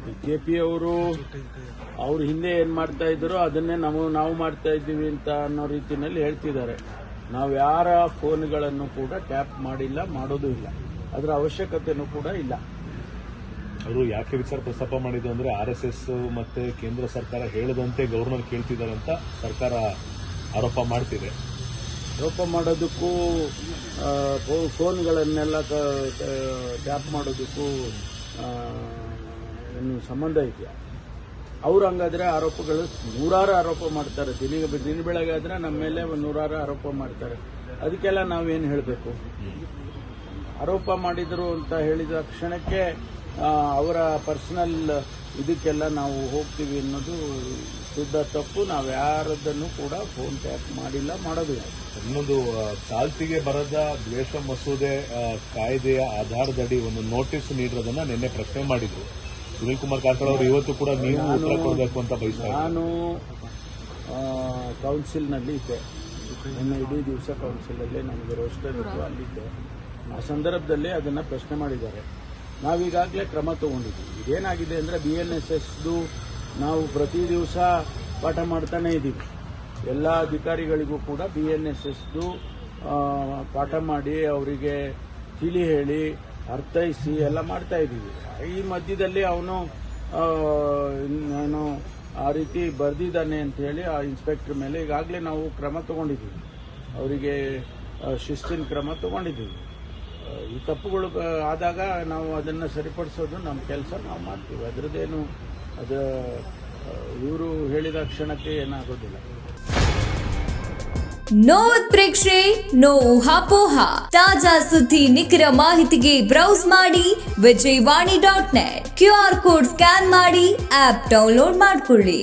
ಬಿಜೆಪಿಯವರು ಅವ್ರ ಹಿಂದೆ ಏನ್ ಮಾಡ್ತಾ ಇದ್ರು ಅದನ್ನೇ ನಾವು ಮಾಡ್ತಾ ಇದ್ದೀವಿ ಅಂತ ಅನ್ನೋ ರೀತಿಯಲ್ಲಿ ಹೇಳ್ತಿದ್ದಾರೆ. ನಾವು ಯಾರ ಫೋನ್ಗಳನ್ನು ಕೂಡ ಟ್ಯಾಪ್ ಮಾಡಿಲ್ಲ, ಮಾಡೋದು ಇಲ್ಲ, ಅದರ ಅವಶ್ಯಕತೆನೂ ಕೂಡ ಇಲ್ಲ. ಅವರು ಯಾಕೆ ವಿಚಾರ ಪ್ರಸ್ತಾಪ ಮಾಡಿದ್ದು ಅಂದ್ರೆ RSS ಮತ್ತೆ ಕೇಂದ್ರ ಸರ್ಕಾರ ಹೇಳದಂತೆ ಗವರ್ನರ್ ಕೇಳ್ತಿದ್ದಾರೆ ಅಂತ ಸರ್ಕಾರ ಆರೋಪ ಮಾಡ್ತಿದೆ. ಆರೋಪ ಮಾಡೋದಕ್ಕೂ ಫೋನ್ಗಳನ್ನೆಲ್ಲ ಟ್ಯಾಪ್ ಮಾಡೋದಕ್ಕೂ ಏನು ಸಂಬಂಧ ಇದೆಯಾ? ಅವ್ರು ಹಂಗಾದ್ರೆ ಆರೋಪಗಳು ನೂರಾರು ಆರೋಪ ಮಾಡ್ತಾರೆ. ದಿನ ಬೆಳಗ್ಗೆ ಆದ್ರೆ ನಮ್ಮ ಮೇಲೆ ನೂರಾರು ಆರೋಪ ಮಾಡ್ತಾರೆ. ಅದಕ್ಕೆಲ್ಲ ನಾವೇನು ಹೇಳಬೇಕು? ಆರೋಪ ಮಾಡಿದ್ರು ಅಂತ ಹೇಳಿದ ಕ್ಷಣಕ್ಕೆ ಅವರ ಪರ್ಸನಲ್ ಇದಕ್ಕೆಲ್ಲ ನಾವು ಹೋಗ್ತೀವಿ ಅನ್ನೋದು ಶುದ್ಧ ತಪ್ಪು. ನಾವು ಯಾರದನ್ನು ಕೂಡ ಫೋನ್ ಟ್ಯಾಪ್ ಮಾಡಿಲ್ಲ, ಮಾಡೋದಿಲ್ಲ. ಇನ್ನೊಂದು ಚಾಲ್ತಿಗೆ ಬರದ ದ್ವೇಷ ಮಸೂದೆ ಕಾಯ್ದೆಯ ಆಧಾರದಡಿ ಒಂದು ನೋಟಿಸ್ ನೀಡಿರೋದನ್ನ ನಿನ್ನೆ ಪ್ರಶ್ನೆ ಮಾಡಿದ್ರು ಸುನೀಲ್ ಕುಮಾರ್ ಕಾರಜೋಳ ಅವರು. ಇವತ್ತು ಕೂಡ ನೀವು ಉತ್ತರ ಕೊಡಬೇಕು ಅಂತ ಬಯಸ್ತಾರೆ. ನಾನು ಕೌನ್ಸಿಲ್ನಲ್ಲಿ ಇದ್ದೆ, ನನ್ನ ಇಡೀ ದಿವಸ ಕೌನ್ಸಿಲಲ್ಲೇ ನನಗೆ ರೋಸ್ಟರ್ ಇತ್ತು, ಅಲ್ಲಿದ್ದೆ. ಆ ಸಂದರ್ಭದಲ್ಲಿ ಅದನ್ನು ಪ್ರಶ್ನೆ ಮಾಡಿದ್ದಾರೆ. ನಾವೀಗಾಗಲೇ ಕ್ರಮ ತಗೊಂಡಿದ್ದೀವಿ. ಇದೇನಾಗಿದೆ ಅಂದರೆ BNSSದು ನಾವು ಪ್ರತಿ ದಿವಸ ಪಾಠ ಮಾಡ್ತಾನೆ ಇದ್ದೀವಿ. ಎಲ್ಲ ಅಧಿಕಾರಿಗಳಿಗೂ ಕೂಡ BNSSದು ಪಾಠ ಮಾಡಿ ಅವರಿಗೆ ತಿಳಿ ಹೇಳಿ ಅರ್ಥೈಸಿ ಎಲ್ಲ ಮಾಡ್ತಾ ಇದ್ದೀವಿ. ಈ ಮಧ್ಯದಲ್ಲಿ ಅವನು ಆ ರೀತಿ ಬರೆದಿದ್ದಾನೆ ಅಂತ ಹೇಳಿ ಆ ಇನ್ಸ್ಪೆಕ್ಟರ್ ಮೇಲೆ ಈಗಾಗಲೇ ನಾವು ಕ್ರಮ ತಗೊಂಡಿದ್ದೀವಿ. ಅವರಿಗೆ ಶಿಸ್ತಿನ ಕ್ರಮ ತಗೊಂಡಿದ್ದೀವಿ. ಈ ತಪ್ಪುಗಳು ಆದಾಗ ನಾವು ಅದನ್ನು ಸರಿಪಡಿಸೋದು ನಮ್ಮ ಕೆಲಸ, ನಾವು ಮಾಡ್ತೀವಿ. ಅದರದ್ದೇನು ಇವರು ಹೇಳಿದ ಕ್ಷಣಕ್ಕೆ ಏನಾಗೋದಿಲ್ಲ. ನೋ ಉತ್ಪ್ರೇಕ್ಷೆ, ನೋ ಊಹಾಪೋಹ. ತಾಜಾ ಸುದ್ದಿ ನಿಖರ ಮಾಹಿತಿಗೆ ಬ್ರೌಸ್ ಮಾಡಿ ವಿಜಯವಾಣಿ.net. QR ಕೋಡ್ ಸ್ಕ್ಯಾನ್ ಮಾಡಿ ಆಪ್ ಡೌನ್ಲೋಡ್ ಮಾಡಿಕೊಳ್ಳಿ.